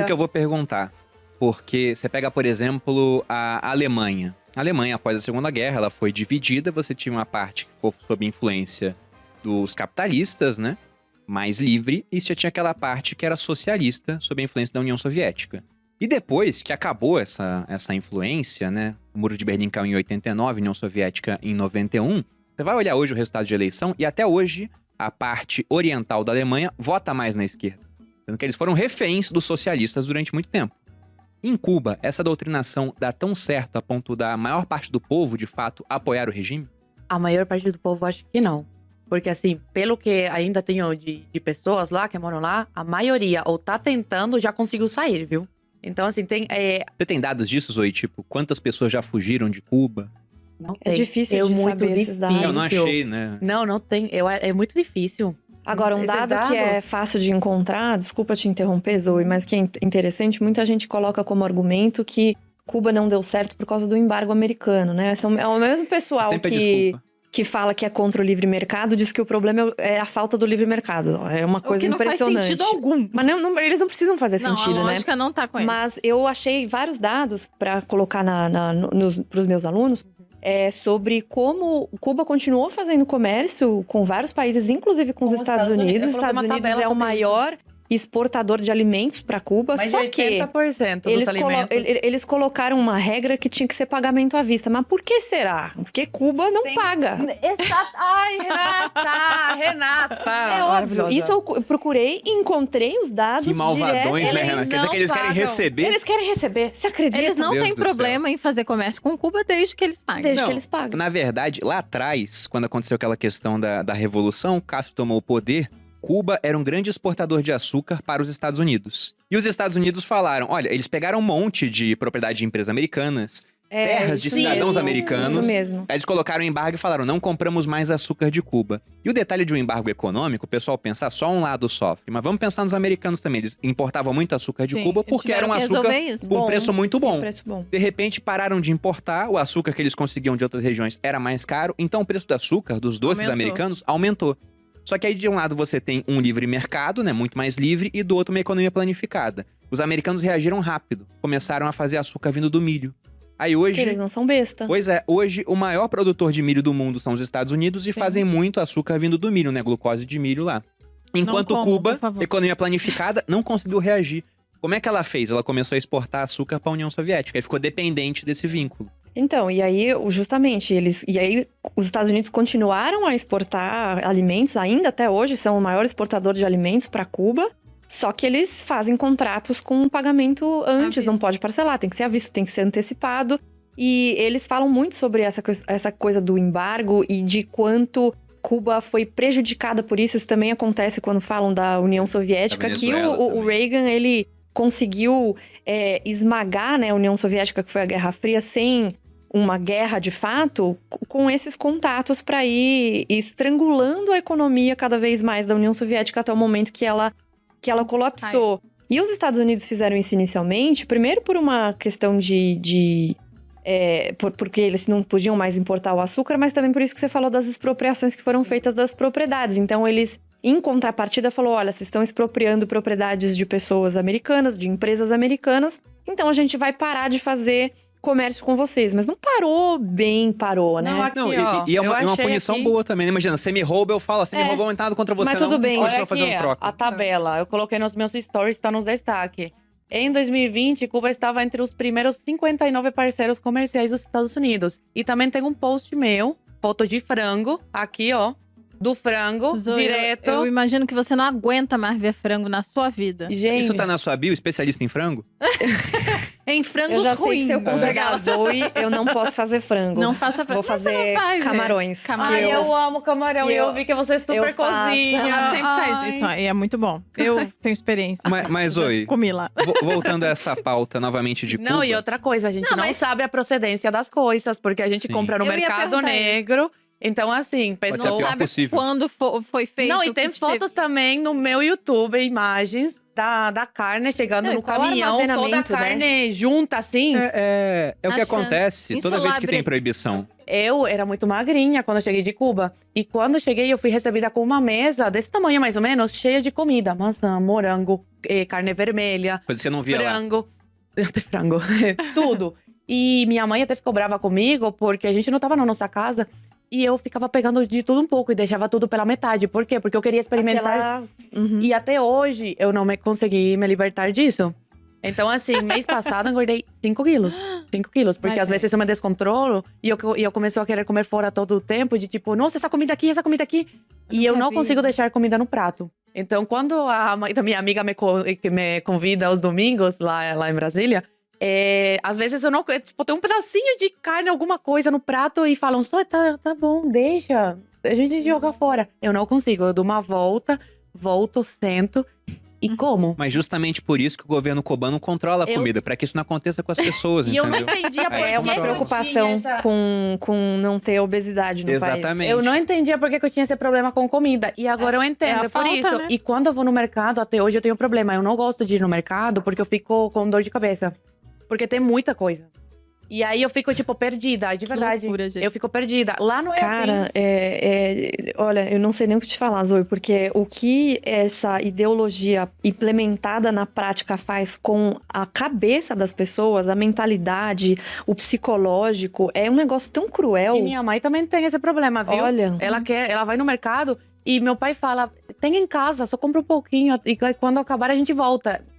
isso que eu vou perguntar. Porque você pega, por exemplo, a Alemanha. A Alemanha, após a Segunda Guerra, ela foi dividida. Você tinha uma parte que ficou sob influência dos capitalistas, né? Mais livre. E você tinha aquela parte que era socialista, sob a influência da União Soviética. E depois que acabou essa influência, né? O Muro de Berlim caiu em 89, União Soviética em 91. Você vai olhar hoje o resultado de eleição e até hoje a parte oriental da Alemanha vota mais na esquerda. Sendo que eles foram reféns dos socialistas durante muito tempo. Em Cuba, essa doutrinação dá tão certo a ponto da maior parte do povo, de fato, apoiar o regime? A maior parte do povo acho que não. Porque assim, pelo que ainda tenho de pessoas lá, que moram lá, a maioria ou tá tentando, já conseguiu sair, viu? Então assim, tem... Você tem dados disso, Zoe? Tipo, quantas pessoas já fugiram de Cuba? Não É tem. difícil de muito saber esses dados. Eu não achei, né? Não tem. É muito difícil. Agora, um Esses dado dados- que é fácil de encontrar, desculpa te interromper, Zoe, mas que é interessante, muita gente coloca como argumento que Cuba não deu certo por causa do embargo americano, né? É o mesmo pessoal Sempre desculpa. que fala que é contra o livre mercado, diz que o problema é a falta do livre mercado. É uma coisa O que não faz impressionante. sentido algum. Mas eles não precisam fazer sentido, Não, a né? lógica não tá com ele. Mas eu achei vários dados para colocar pros meus alunos sobre como Cuba continuou fazendo comércio com vários países, inclusive com os Estados Unidos. Os Estados Unidos é o maior exportador de alimentos para Cuba, Mas só que 80% dos alimentos. eles colocaram uma regra que tinha que ser pagamento à vista. Mas por que será? Porque Cuba não paga. Exato. Ai, Renata! É óbvio. Isso eu procurei e encontrei os dados Que malvadões, direto. né, Renan? Quer dizer que eles querem pagam. receber? Eles querem receber. Você acredita? Eles não Deus têm do céu. problema em fazer comércio com Cuba desde que eles paguem. Desde Não. que eles pagam. Na verdade, lá atrás, quando aconteceu aquela questão da Revolução, Castro tomou o poder, Cuba era um grande exportador de açúcar para os Estados Unidos. E os Estados Unidos falaram, olha, eles pegaram um monte de propriedade de empresas americanas, terras de isso cidadãos mesmo. americanos. Isso mesmo. Aí eles colocaram um embargo e falaram, não compramos mais açúcar de Cuba. E o detalhe de um embargo econômico, o pessoal pensa, só um lado sofre. Mas vamos pensar nos americanos também. Eles importavam muito açúcar de Sim, Cuba eles porque era um tiveram que açúcar resolver isso. com um Bom. preço muito bom. Um preço bom. De repente, pararam de importar, o açúcar que eles conseguiam de outras regiões era mais caro, então o preço do açúcar, dos doces Aumentou. americanos, aumentou. Só que aí, de um lado, você tem um livre mercado, né, muito mais livre, e do outro, uma economia planificada. Os americanos reagiram rápido, começaram a fazer açúcar vindo do milho. Aí Porque hoje... eles não são besta. Pois é, hoje o maior produtor de milho do mundo são os Estados Unidos e fazem muito açúcar vindo do milho, né, glucose de milho lá. Enquanto como, Cuba, por favor. economia planificada, não conseguiu reagir. Como é que ela fez? Ela começou a exportar açúcar para a União Soviética e ficou dependente desse vínculo. Então, e aí, justamente, os Estados Unidos continuaram a exportar alimentos, ainda até hoje são o maior exportador de alimentos para Cuba, só que eles fazem contratos com um pagamento antes, não pode parcelar, tem que ser à vista, tem que ser antecipado. E eles falam muito sobre essa coisa do embargo e de quanto Cuba foi prejudicada por isso. Isso também acontece quando falam da União Soviética, Da que Venezuela o também. Reagan, ele conseguiu esmagar, né, a União Soviética, que foi a Guerra Fria, sem uma guerra de fato, com esses contatos para ir estrangulando a economia cada vez mais da União Soviética até o momento que ela colapsou. E os Estados Unidos fizeram isso inicialmente, primeiro por uma questão porque eles não podiam mais importar o açúcar, mas também por isso que você falou das expropriações que foram feitas das propriedades. Então, eles, em contrapartida, falou, olha, vocês estão expropriando propriedades de pessoas americanas, de empresas americanas, então a gente vai parar de fazer comércio com vocês. Mas não parou, né? Não, aqui, Não, ó, e é eu uma achei punição aqui- boa também, né? Imagina, você me rouba, eu falo, você me roubou, não tem nada contra você, Mas tudo bem. Continua Olha fazendo aqui, troca. a tabela. Eu coloquei nos meus stories, tá nos destaques. Em 2020, Cuba estava entre os primeiros 59 parceiros comerciais dos Estados Unidos. E também tem um post meu, foto de frango, aqui, ó. Do frango, Zoe, direto. Eu imagino que você não aguenta mais ver frango na sua vida. Gente, Isso tá na sua bio, especialista em frango? Em frangos Eu já sei ruins. que se eu convidar a Zoe, eu não posso fazer frango. Não faça frango. Vou fazer Mas você não faz, né? camarões. Camarão. Ai, eu amo camarão. que E eu eu- vi que você super eu faço. cozinha. Ela sempre faz Ai. isso, e é muito bom. Eu tenho experiência. Mas, Zoe, Comi lá. voltando a essa pauta novamente de Cuba... Não, e outra coisa, a gente Não, não mas- sabe a procedência das coisas, porque a gente Sim. compra no Eu ia mercado perguntar negro. Então, assim, Pode ser pessoas. a pior Sabe possível. quando foi feito? Não, e que tem teve- fotos também no meu YouTube, imagens da carne chegando Não, no e qual o caminhão, toda a armazenamento, né? carne junta, assim. É o que Achando. acontece toda vez que tem Insalubri- proibição. Eu era muito magrinha quando eu cheguei de Cuba. E quando eu cheguei, eu fui recebida com uma mesa desse tamanho, mais ou menos, cheia de comida. Maçã, morango, carne vermelha, Coisa que você não via lá. frango. Até frango. Tudo. E minha mãe até ficou brava comigo, porque a gente não tava na nossa casa. E eu ficava pegando de tudo um pouco e deixava tudo pela metade. Por quê? Porque eu queria experimentar. Uhum. E até hoje, eu não consegui me libertar disso. Então, assim, mês passado eu engordei 5 quilos. 5 quilos. Porque às vezes eu me descontrolo e eu começo a querer comer fora todo o tempo. De tipo, nossa, essa comida aqui, essa comida aqui. E eu não consigo deixar comida no prato. Então, quando a mãe da minha amiga me convida aos domingos, lá em Brasília… às vezes eu não… Tipo, tem um pedacinho de carne, alguma coisa no prato e falam só, tá bom, deixa. A gente joga fora. Eu não consigo. Eu dou uma volto, sento e como. Mas justamente por isso que o governo cubano controla a comida, pra que isso não aconteça com as pessoas, E eu não entendeu? entendia por É uma que preocupação eu tinha essa… com não ter obesidade no país. Exatamente. Eu não entendia por que eu tinha esse problema com comida. E agora eu entendo, a por falta, isso. né? E quando eu vou no mercado, até hoje eu tenho problema. Eu não gosto de ir no mercado porque eu fico com dor de cabeça. Porque tem muita coisa. E aí eu fico, tipo, perdida, de verdade. loucura, gente. Eu fico perdida. Lá não é Cara, assim. olha, eu não sei nem o que te falar, Zoe, porque o que essa ideologia implementada na prática faz com a cabeça das pessoas, a mentalidade, o psicológico, é um negócio tão cruel. E minha mãe também tem esse problema, viu? Olha. Ela vai no mercado e meu pai fala, tem em casa, só compra um pouquinho e quando acabar a gente volta.